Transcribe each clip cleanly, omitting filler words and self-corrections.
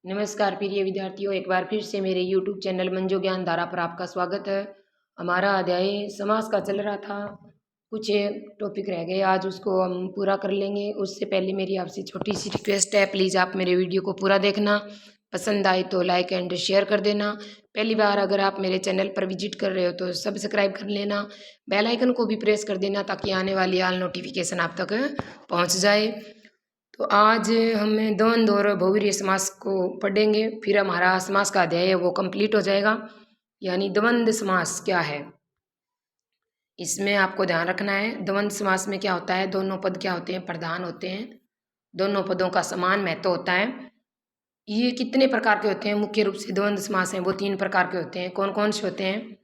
नमस्कार प्रिय विद्यार्थियों, एक बार फिर से मेरे YouTube चैनल मंजो ज्ञान धारा पर आपका स्वागत है। हमारा अध्याय समास का चल रहा था, कुछ टॉपिक रह गए, आज उसको हम पूरा कर लेंगे। उससे पहले मेरी आपसे छोटी सी रिक्वेस्ट है, प्लीज़ आप मेरे वीडियो को पूरा देखना, पसंद आए तो लाइक एंड शेयर कर देना। पहली बार अगर आप मेरे चैनल पर विजिट कर रहे हो तो सब्सक्राइब कर लेना, बेल आइकन को भी प्रेस कर देना ताकि आने वाली ऑल नोटिफिकेशन आप तक पहुँच जाए। तो आज हम द्वंद्व और बहुव्रीहि समास को पढ़ेंगे, फिर हमारा समास का अध्याय है वो कंप्लीट हो जाएगा। यानी द्वंद्व समास क्या है, इसमें आपको ध्यान रखना है। द्वंद्व समास में क्या होता है, दोनों पद क्या होते हैं, प्रधान होते हैं, दोनों पदों का समान महत्व होता है। ये कितने प्रकार के होते हैं, मुख्य रूप से द्वंद्व समास हैं वो 3 प्रकार के होते हैं। कौन कौन से होते हैं,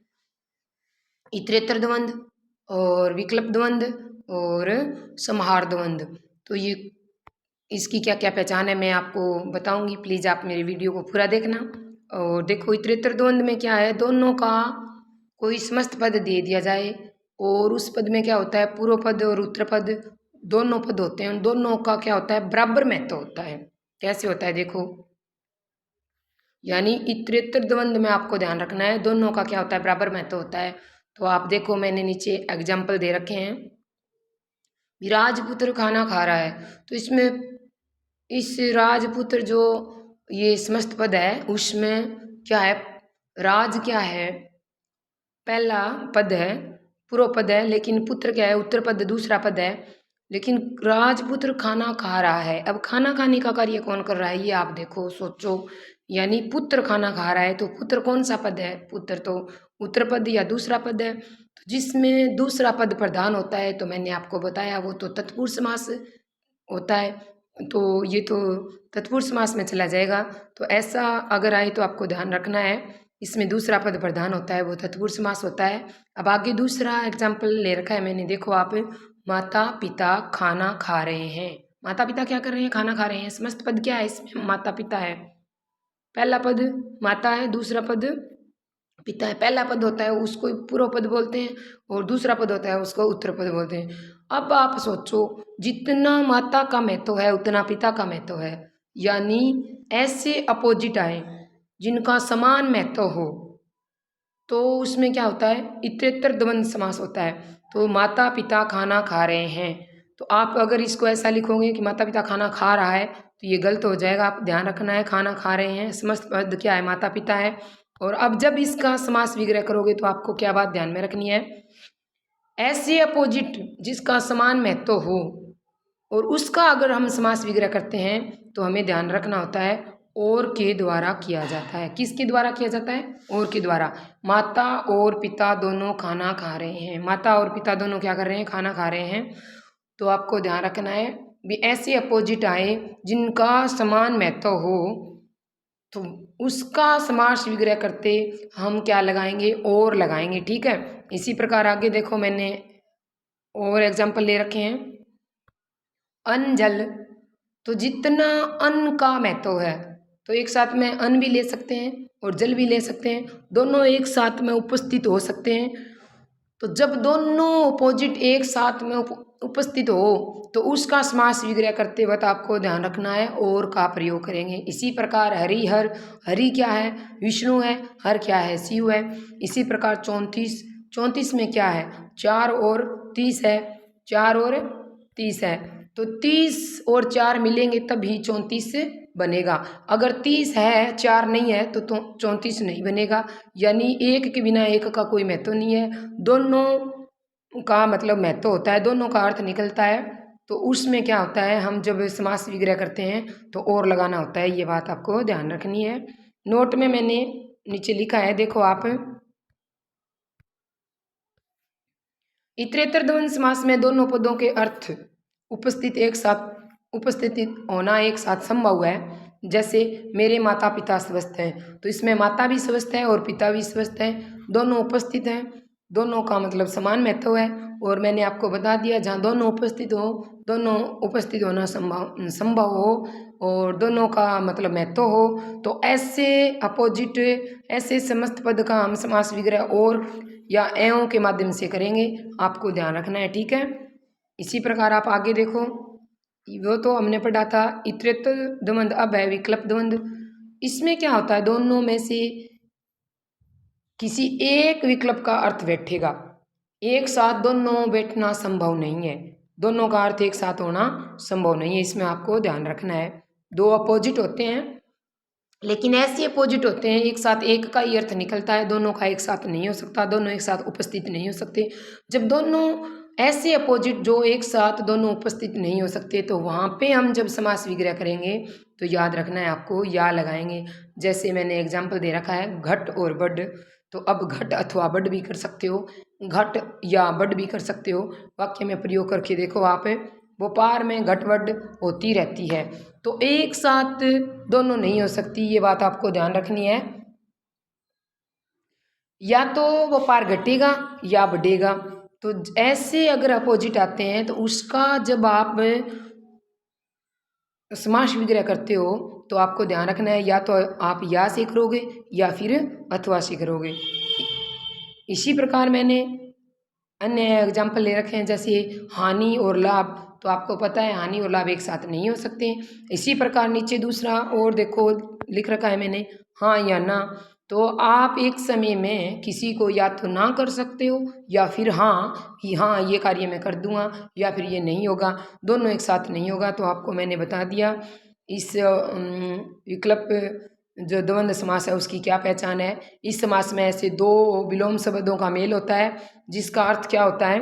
इतरेतर द्वंद्व और विकल्प द्वंद्व और समाहार द्वंद्व। तो ये इसकी क्या क्या पहचान है मैं आपको बताऊंगी, प्लीज़ आप मेरे वीडियो को पूरा देखना। और देखो, इतरेतर द्वंद्व में क्या है, दोनों का कोई समस्त पद दे दिया जाए और उस पद में क्या होता है, पूर्व पद और उत्तर पद दोनों पद होते हैं, उन दोनों का क्या होता है, बराबर महत्व होता है। कैसे होता है देखो, यानी इतरेतर द्वंद्व में आपको ध्यान रखना है, दोनों का क्या होता है, बराबर महत्व होता है। तो आप देखो, मैंने नीचे एग्जाम्पल दे रखे हैं। राजपुत्र खाना खा रहा है, तो इसमें इस राजपुत्र जो ये समस्त पद है उसमें क्या है, राज क्या है, पहला पद है, पूर्व पद है, लेकिन पुत्र क्या है, उत्तर पद दूसरा पद है। लेकिन राजपुत्र खाना खा रहा है, अब खाना खाने का कार्य कौन कर रहा है, ये आप देखो, सोचो। यानी पुत्र खाना खा रहा है, तो पुत्र कौन सा पद है, पुत्र तो उत्तर पद या दूसरा पद है। तो जिसमें दूसरा पद प्रधान होता है, तो मैंने आपको बताया वो तो तत्पुरुष समास होता है। तो ये तो तत्पुरुष समास में चला जाएगा। तो ऐसा अगर आए तो आपको ध्यान रखना है, इसमें दूसरा पद प्रधान होता है वो तत्पुरुष समास होता है। अब आगे दूसरा एग्जाम्पल ले रखा है मैंने, देखो आप, माता पिता खाना खा रहे हैं। माता पिता क्या कर रहे हैं, खाना खा रहे हैं। समस्त पद क्या है इसमें, माता पिता है। पहला पद माता है, दूसरा पद पिता है। पहला पद होता है उसको पूर्व पद बोलते हैं और दूसरा पद होता है उसको उत्तर पद बोलते हैं। अब आप सोचो, जितना माता का महत्व है उतना पिता का महत्व है। यानी ऐसे अपोजिट आए जिनका समान महत्व हो, तो उसमें क्या होता है, इतरेतर द्वंद्व समास होता है। तो माता पिता खाना खा रहे हैं, तो आप अगर इसको ऐसा लिखोगे कि माता पिता खाना खा रहा है, तो ये गलत हो जाएगा। आप ध्यान रखना है, खाना खा रहे हैं, समस्त पद क्या है, माता पिता है। और अब जब इसका समास विग्रह करोगे तो आपको क्या बात ध्यान में रखनी है, ऐसे अपोजिट जिसका समान महत्व हो और उसका अगर हम समास विग्रह करते हैं तो हमें ध्यान रखना होता है और के द्वारा किया जाता है। किसके द्वारा किया जाता है, और के द्वारा। माता और पिता दोनों खाना खा रहे हैं, माता और पिता दोनों क्या कर रहे हैं, खाना खा रहे हैं। तो आपको ध्यान रखना है भी ऐसे अपोजिट आए जिनका समान महत्व हो, तो उसका समास विग्रह करते हम क्या लगाएंगे, और लगाएंगे। ठीक है, इसी प्रकार आगे देखो, मैंने और एग्जाम्पल ले रखे हैं। अन्न जल, तो जितना अन्न का महत्व है, तो एक साथ में अन्न भी ले सकते हैं और जल भी ले सकते हैं, दोनों एक साथ में उपस्थित हो सकते हैं। तो जब दोनों अपोजिट एक साथ में उपस्थित हो तो उसका समास विग्रह करते वक्त आपको ध्यान रखना है और का प्रयोग करेंगे। इसी प्रकार हरि हर, हरि क्या है, विष्णु है, हर क्या है, शिव है। इसी प्रकार 34, 34 में क्या है, 4 और 30 है, 4 और 30 है। तो 30 और 4 मिलेंगे तभी 34 बनेगा। अगर 30 है 4 नहीं है तो 34 नहीं बनेगा। यानी एक के बिना एक का कोई महत्व नहीं है, दोनों का मतलब महत्व होता है, दोनों का अर्थ निकलता है। तो उसमें क्या होता है, हम जब समास विग्रह करते हैं तो और लगाना होता है, ये बात आपको ध्यान रखनी है। नोट में मैंने नीचे लिखा है, देखो आप, इतरेतर द्वंद्व समास में दोनों पदों के अर्थ उपस्थिति होना एक साथ संभव है। जैसे मेरे माता पिता स्वस्थ हैं, तो इसमें माता भी स्वस्थ है और पिता भी स्वस्थ है, दोनों उपस्थित हैं, दोनों का मतलब समान महत्व है। और मैंने आपको बता दिया, जहाँ दोनों उपस्थित हो, दोनों उपस्थित होना संभव हो और दोनों का मतलब महत्व हो, तो ऐसे अपोजिट, ऐसे समस्त पद का हम समास विग्रह और या एवं के माध्यम से करेंगे, आपको ध्यान रखना है। ठीक है, इसी प्रकार आप आगे देखो, वो तो हमने पढ़ा था इतरेतर द्वंद्व, अब है विकल्प द्वंद्व। इसमें क्या होता है, दोनों में से किसी एक विकल्प का अर्थ बैठेगा। एक साथ दोनों बैठना संभव नहीं है, दोनों का अर्थ एक साथ होना संभव नहीं है, इसमें आपको ध्यान रखना है। दो अपोजिट होते हैं, लेकिन ऐसे अपोजिट होते हैं एक साथ एक का ही अर्थ निकलता है, दोनों का एक साथ नहीं हो सकता, दोनों एक साथ उपस्थित नहीं हो सकते। जब दोनों ऐसे अपोजिट जो एक साथ दोनों उपस्थित नहीं हो सकते, तो वहाँ पे हम जब समास विग्रह करेंगे तो याद रखना है आपको, या लगाएंगे। जैसे मैंने एग्जाम्पल दे रखा है घट और बड, तो अब घट अथवा बड भी कर सकते हो, घट या बड भी कर सकते हो। वाक्य में प्रयोग करके देखो आप, व्यापार में घट बड होती रहती है, तो एक साथ दोनों नहीं हो सकती, ये बात आपको ध्यान रखनी है। या तो व्यापार घटेगा या बढ़ेगा, तो ऐसे अगर अपोजिट आते हैं तो उसका जब आप समास विग्रह करते हो तो आपको ध्यान रखना है, या तो आप या से करोगे या फिर अथवा से करोगे। इसी प्रकार मैंने अन्य एग्जाम्पल ले रखे हैं, जैसे हानि और लाभ, तो आपको पता है हानि और लाभ एक साथ नहीं हो सकते। इसी प्रकार नीचे दूसरा और देखो लिख रखा है मैंने, हाँ या ना, तो आप एक समय में किसी को या तो ना कर सकते हो या फिर हाँ कि हाँ ये कार्य मैं कर दूंगा, या फिर ये नहीं होगा, दोनों एक साथ नहीं होगा। तो आपको मैंने बता दिया इस विकल्प जो द्वंद्व समास है उसकी क्या पहचान है। इस समास में ऐसे दो विलोम शब्दों का मेल होता है, जिसका अर्थ क्या होता है,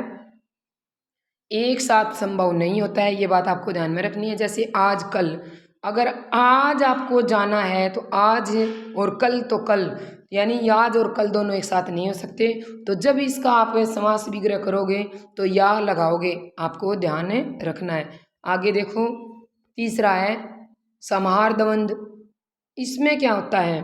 एक साथ संभव नहीं होता है, ये बात आपको ध्यान में रखनी है। जैसे आज कल, अगर आज आपको जाना है तो आज, और कल तो कल, यानी आज और कल दोनों एक साथ नहीं हो सकते। तो जब इसका आप समास विग्रह करोगे तो या लगाओगे, आपको ध्यान रखना है। आगे देखो तीसरा है समाहार द्वंद्व। इसमें क्या होता है,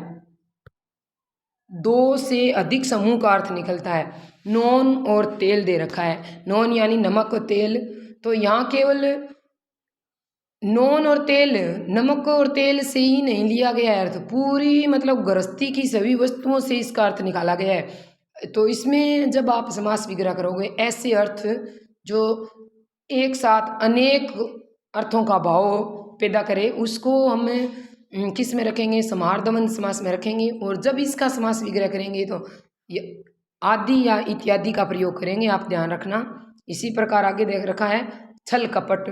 दो से अधिक समूह का अर्थ निकलता है। नॉन और तेल दे रखा है, नॉन यानी नमक और तेल, तो यहाँ केवल नॉन और तेल, नमक और तेल से ही नहीं लिया गया है अर्थ, पूरी मतलब गृहस्थी की सभी वस्तुओं से इसका अर्थ निकाला गया है। तो इसमें जब आप समास विग्रह करोगे, ऐसे अर्थ जो एक साथ अनेक अर्थों का भाव पैदा करे, उसको हम किस में रखेंगे, समाहार द्वंद्व समास में रखेंगे। और जब इसका समास विग्रह करेंगे तो ये आदि या इत्यादि का प्रयोग करेंगे, आप ध्यान रखना। इसी प्रकार आगे देख रखा है छल कपट,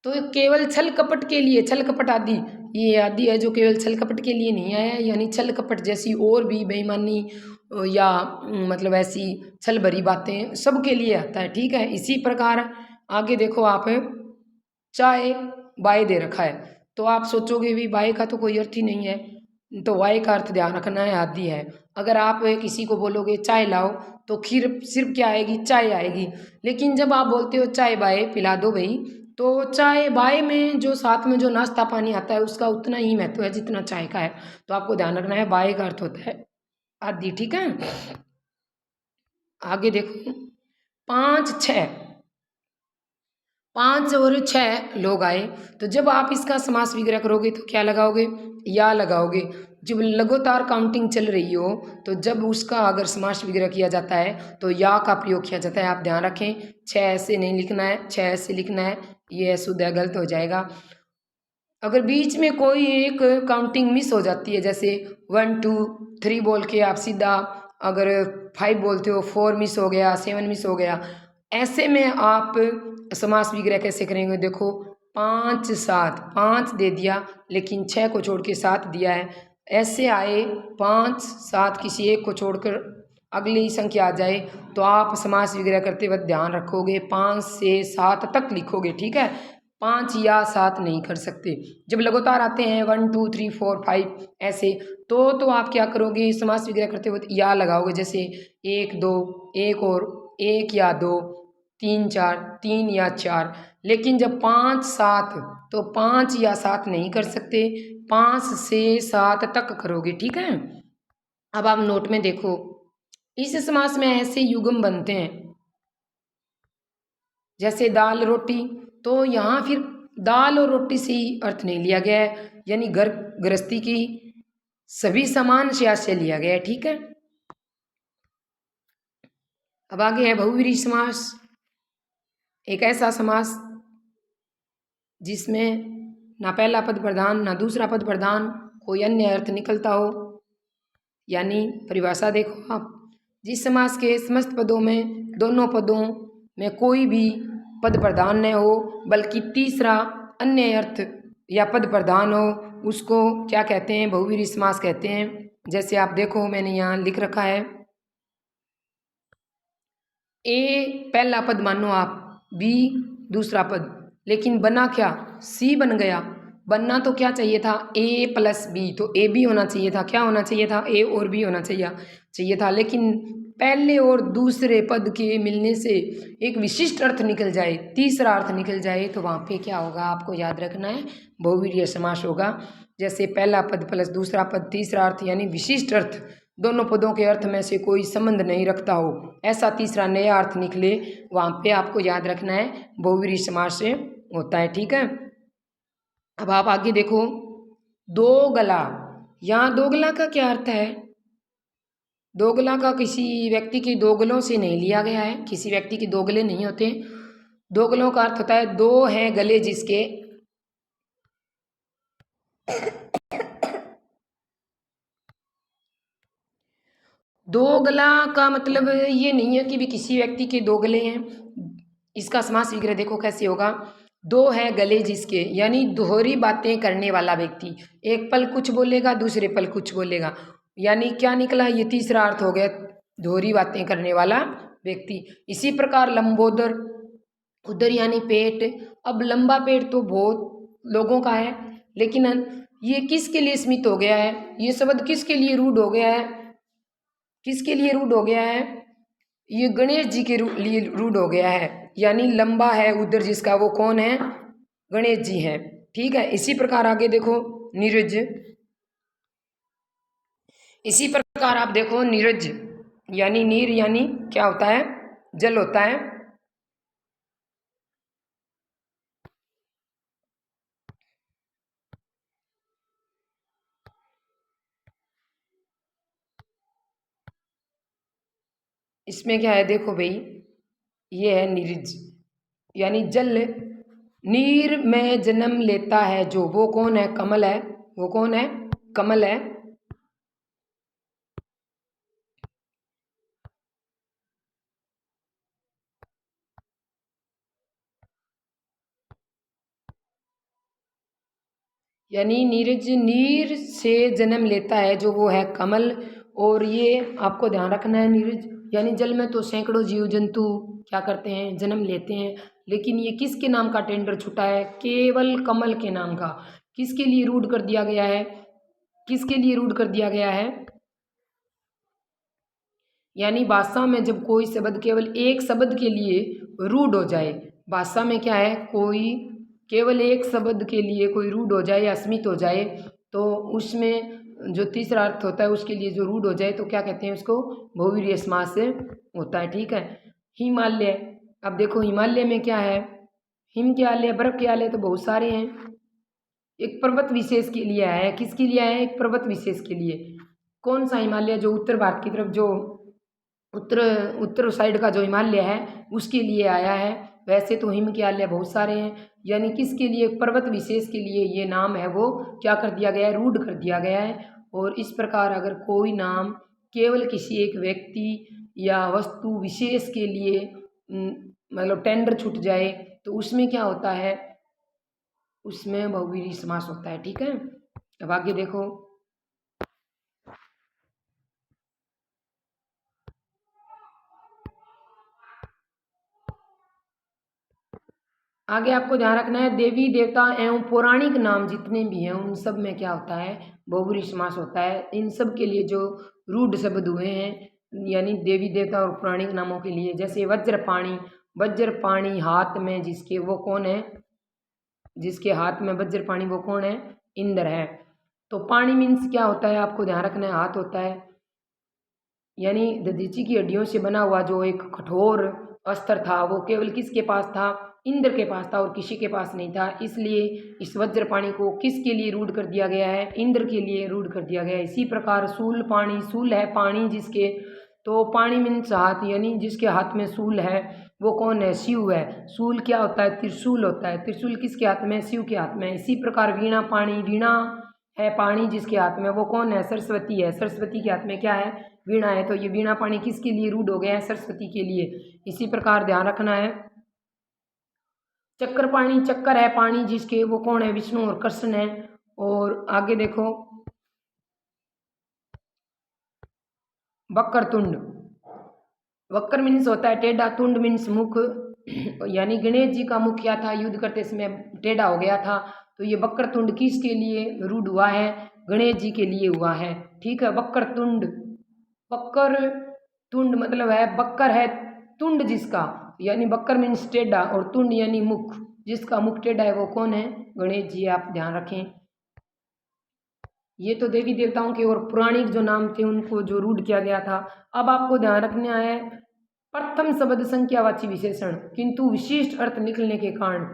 तो केवल छल कपट के लिए, छल कपट आदि, ये आदि है जो केवल छल कपट के लिए नहीं आया है, यानी छल कपट जैसी और भी बेईमानी या मतलब ऐसी छल भरी बातें सबके लिए आता है, ठीक है। इसी प्रकार आगे देखो आप, चाय बाय दे रखा है, तो आप सोचोगे भी बाय का तो कोई अर्थ ही नहीं है, तो वाय का अर्थ ध्यान रखना है, आदि है। अगर आप किसी को बोलोगे चाय लाओ, तो खीर सिर्फ क्या आएगी, चाय आएगी। लेकिन जब आप बोलते हो चाय बाय पिला दो भाई, तो चाय बाय में जो साथ में जो नाश्ता पानी आता है उसका उतना ही महत्व है जितना चाय का है। तो आपको ध्यान रखना है, बाय का अर्थ होता है आदि, ठीक है। आगे देखो पाँच छः, पाँच और छः लोग आए, तो जब आप इसका समास विग्रह करोगे तो क्या लगाओगे, या लगाओगे। जब लगातार काउंटिंग चल रही हो तो जब उसका अगर समास विग्रह किया जाता है तो या का प्रयोग किया जाता है। आप ध्यान रखें, छः ऐसे नहीं लिखना है, छः ऐसे लिखना है, ये शुद्ध गलत हो जाएगा। अगर बीच में कोई एक काउंटिंग मिस हो जाती है, जैसे 1 2 3 बोल के आप सीधा अगर 5 बोलते हो, 4 मिस हो गया, 7 मिस हो गया, ऐसे में आप समास विग्रह कैसे करेंगे। देखो 5 7, 5 दे दिया लेकिन 6 को छोड़ के 7 दिया है, ऐसे आए 5 7 किसी एक को छोड़कर अगली संख्या आ जाए, तो आप समास विग्रह करते वक्त ध्यान रखोगे 5 से 7 तक लिखोगे, ठीक है। 5 या 7 नहीं कर सकते। जब लगातार आते हैं 1 2 3 4 5 ऐसे, तो आप क्या करोगे, समास विग्रह करते वक्त या लगाओगे, जैसे 1 2, एक और 1 या 2, 3 4, 3 या 4। लेकिन जब 5 7, तो 5 या 7 नहीं कर सकते, 5 से 7 तक करोगे, ठीक है। अब आप नोट में देखो, इस समास में ऐसे युग्म बनते हैं जैसे दाल रोटी, तो यहाँ फिर दाल और रोटी से ही अर्थ नहीं लिया गया है, यानी घर गृहस्थी की सभी समान स्यास से लिया गया है, ठीक है। अब आगे है बहुव्रीहि समास, एक ऐसा समास जिसमें ना पहला पद प्रधान ना दूसरा पद प्रधान कोई अन्य अर्थ निकलता हो। यानी परिभाषा देखो आप, जिस समास के समस्त पदों में दोनों पदों में कोई भी पद प्रधान न हो बल्कि तीसरा अन्य अर्थ या पद प्रधान हो, उसको क्या कहते हैं? बहुव्रीहि समास कहते हैं। जैसे आप देखो, मैंने यहाँ लिख रखा है, ए पहला पद मानो आप, बी दूसरा पद, लेकिन बना क्या? सी बन गया। बनना तो क्या चाहिए था? ए प्लस बी, तो ए बी होना चाहिए था। क्या होना चाहिए था? ए और बी होना चाहिए था। लेकिन पहले और दूसरे पद के मिलने से एक विशिष्ट अर्थ निकल जाए, तीसरा अर्थ निकल जाए, तो वहाँ पे क्या होगा? आपको याद रखना है, बहुव्रीहि समास होगा। जैसे पहला पद प्लस दूसरा पद, तीसरा अर्थ यानी विशिष्ट अर्थ, दोनों पदों के अर्थ में से कोई संबंध नहीं रखता हो, ऐसा तीसरा नया अर्थ निकले, वहाँ पे आपको याद रखना है बहुव्रीहि समास से होता है। ठीक है, अब आप आगे देखो, दोगला। यहाँ दोगला का क्या अर्थ है? दोगला का किसी व्यक्ति के दोगलों से नहीं लिया गया है, किसी व्यक्ति के दोगले नहीं होते। दोगलों का अर्थ होता है दो हैं गले जिसके, दोगला का मतलब ये नहीं है कि भी किसी व्यक्ति के दो गले हैं। इसका समास विग्रह देखो कैसे होगा, दो है गले जिसके, यानी दोहरी बातें करने वाला व्यक्ति, एक पल कुछ बोलेगा दूसरे पल कुछ बोलेगा, यानी क्या निकला? ये तीसरा अर्थ हो गया, दोहरी बातें करने वाला व्यक्ति। इसी प्रकार लंबोदर, उदर यानी पेट। अब लंबा पेट तो बहुत लोगों का है, लेकिन ये किसके लिए स्मित हो गया है? ये शब्द किसके लिए रूढ़ हो गया है? किसके लिए रूढ़ हो गया है? ये गणेश जी के लिए रूढ़ हो गया है। यानी लंबा है उधर जिसका, वो कौन है? गणेश जी हैं। ठीक है, इसी प्रकार आगे देखो, नीरज। इसी प्रकार आप देखो, नीरज यानी नीर यानी क्या होता है? जल होता है। इसमें क्या है? देखो भाई, ये है नीरज यानी जल। नीर में जन्म लेता है जो, वो कौन है? कमल है। वो कौन है? कमल है। यानी नीरज नीर से जन्म लेता है जो, वो है कमल। और ये आपको ध्यान रखना है, नीरज यानी जल में तो सैकड़ों जीव जंतु क्या करते हैं? जन्म लेते हैं, लेकिन ये किसके नाम का टेंडर छूटा है? केवल कमल के नाम का। किसके लिए रूढ़ कर दिया गया है? किसके लिए रूढ़ कर दिया गया है? यानी भाषा में जब कोई शब्द केवल एक शब्द के लिए रूढ़ हो जाए, भाषा में क्या है? कोई केवल एक शब्द के लिए कोई रूढ़ हो जाए या अस्मित हो जाए, तो उसमें जो तीसरा अर्थ होता है उसके लिए जो रूढ़ हो जाए, तो क्या कहते हैं उसको? बहुव्रीहि समास से होता है। ठीक है, हिमालय। अब देखो, हिमालय में क्या है? हिम के आलय, बर्फ के आलय तो बहुत सारे हैं, एक पर्वत विशेष के लिए आया है। किसके लिए आया है? एक पर्वत विशेष के लिए। कौन सा हिमालय? जो उत्तर भारत की तरफ, जो उत्तर उत्तर साइड का जो हिमालय है, उसके लिए आया है। वैसे तो हिम के आलय बहुत सारे हैं, यानी किसके लिए? पर्वत विशेष के लिए ये नाम है वो क्या कर दिया गया है? रूढ़ कर दिया गया है। और इस प्रकार अगर कोई नाम केवल किसी एक व्यक्ति या वस्तु विशेष के लिए मतलब टेंडर छूट जाए, तो उसमें क्या होता है? उसमें बहुव्रीहि समास होता है। ठीक है, अब आगे देखो, आगे आपको ध्यान रखना है, देवी देवता एवं पौराणिक नाम जितने भी हैं उन सब में क्या होता है? बहुव्रीहि समास होता है। इन सब के लिए जो रूढ़ शब्द हुए हैं, यानी देवी देवता और पौराणिक नामों के लिए, जैसे वज्रपाणी। वज्रपाणी हाथ में जिसके, वो कौन है? जिसके हाथ में वज्रपाणी, वो कौन है? इंद्र है। तो पाणी मीन्स क्या होता है? आपको ध्यान रखना है, हाथ होता है। यानी दधीची की हड्डियों से बना हुआ जो एक कठोर अस्त्र था, वो केवल किसके पास था? इंद्र के पास था और किसी के पास नहीं था। इसलिए इस वज्रपाणी को किसके लिए रूढ़ कर दिया गया है? इंद्र के लिए रूढ़ कर दिया गया है। इसी प्रकार शूल पाणी, शूल है पाणी जिसके, तो पाणी मीन्स हाथ, यानी जिसके हाथ में शूल है वो कौन है? शिव है। शूल क्या होता है? त्रिशूल होता है। त्रिशूल किसके हाथ में? शिव के हाथ में। इसी प्रकार वीणा पाणी, वीणा है पानी जिसके हाथ में, वो कौन है? सरस्वती है। सरस्वती के हाथ में क्या है? वीणा है। तो ये वीणा पानी किसके लिए रूढ़ हो गया है? सरस्वती के लिए। इसी प्रकार ध्यान रखना है। चक्कर पाणी, चक्कर है पानी जिसके, वो कौन है? विष्णु और कृष्ण है। और आगे देखो, वक्र तुंड। वक्र मीन्स होता है टेढ़ा, तुंड मीन्स मुख। यानी गणेश जी का मुख क्या था? युद्ध करते समय टेढ़ा हो गया था। तो ये वक्र तुंड किसके लिए रूढ़ हुआ है? गणेश जी के लिए हुआ है। ठीक है, वक्र तुंड। वक्र तुंड मतलब है, वक्र है तुंड जिसका, यानी वक्र मीन्स टेढ़ा, और तुंड यानी मुख, जिसका मुख टेढ़ा है वो कौन है? गणेश जी। आप ध्यान रखें। ये तो देवी देवताओं के और पौराणिक जो नाम थे उनको जो रूढ़ किया गया था। अब आपको ध्यान रखना है प्रथम शब्द संख्यावाची विशेषण किंतु विशिष्ट अर्थ निकलने के कारण,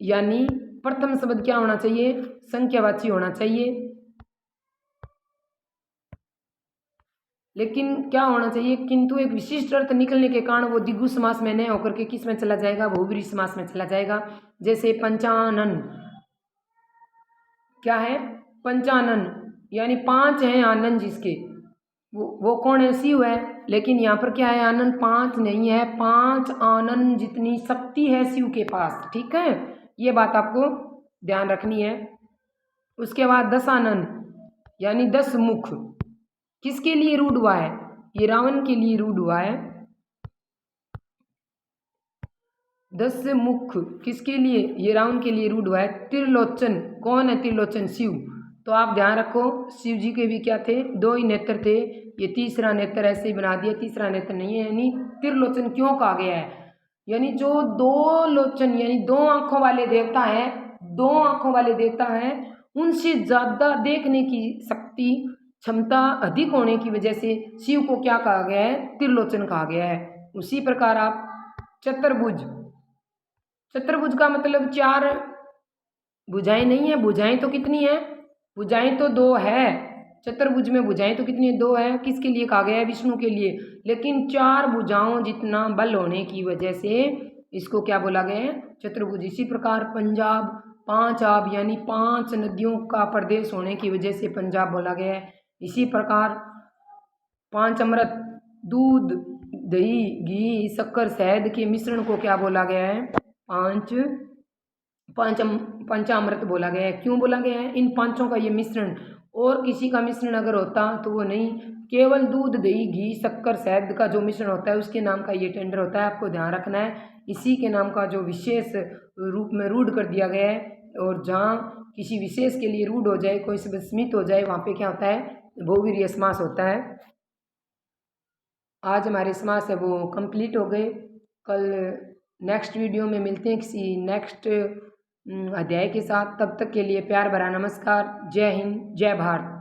यानी प्रथम शब्द क्या होना चाहिए? संख्यावाची होना चाहिए। लेकिन क्या होना चाहिए? किंतु एक विशिष्ट अर्थ निकलने के कारण वो द्विगु समास में न होकर के किस में चला जाएगा? बहुब्रीहि समास में चला जाएगा। जैसे पंचानन, क्या है? पंचानन, यानी 5 हैं आनंद जिसके, वो कौन है? शिव है। लेकिन यहाँ पर क्या है? आनंद 5 नहीं है, 5 आनंद जितनी शक्ति है शिव के पास। ठीक है, ये बात आपको ध्यान रखनी है। उसके बाद 10 आनंद यानी 10 मुख किसके लिए रूढ़ हुआ है? ये रावण के लिए रूढ़ हुआ है। 10 मुख किसके लिए? ये रावण के लिए रूढ़ हुआ है। त्रिलोचन, कौन है त्रिलोचन? शिव। तो आप ध्यान रखो, शिव जी के भी क्या थे? 2 ही नेत्र थे। ये तीसरा नेत्र ऐसे ही बना दिया, तीसरा नेत्र नहीं है। यानी त्रिलोचन क्यों कहा गया है? यानी जो 2 लोचन यानी 2 आंखों वाले देवता हैं, 2 आंखों वाले देवता हैं, उनसे ज़्यादा देखने की शक्ति, क्षमता अधिक होने की वजह से शिव को क्या कहा गया है? त्रिलोचन कहा गया है। उसी प्रकार आप चतुर्भुज, चतुर्भुज का मतलब 4 भुजाएं नहीं है। भुजाएं तो कितनी है? भुजाएं तो 2 है। चतुर्भुज में भुजाएं तो कितनी है? 2 है। किसके लिए कहा गया है? विष्णु के लिए। लेकिन 4 भुजाओं जितना बल होने की वजह से इसको क्या बोला गया है? चतुर्भुज। इसी प्रकार पंजाब, 5 आब यानी 5 नदियों का प्रदेश होने की वजह से पंजाब बोला गया है। इसी प्रकार 5 अमृत, दूध, दही, घी, शक्कर, शहद के मिश्रण को क्या बोला गया है? पंचामृत बोला गया है। क्यों बोला गया है? इन पांचों का ये मिश्रण, और किसी का मिश्रण अगर होता तो वो नहीं, केवल दूध, दही, घी, शक्कर, शहद का जो मिश्रण होता है उसके नाम का ये टेंडर होता है। आपको ध्यान रखना है। इसी के नाम का जो विशेष रूप में रूढ़ कर दिया गया है, और जहाँ किसी विशेष के लिए रूढ़ हो जाए, कोई शब्द स्मित हो जाए, वहाँ पे क्या होता है? बहुवीर्य समास होता है। आज हमारे समास है वो कंप्लीट हो गए। कल नेक्स्ट वीडियो में मिलते हैं किसी नेक्स्ट अध्याय के साथ। तब तक के लिए प्यार भरा नमस्कार। जय हिंद, जय भारत।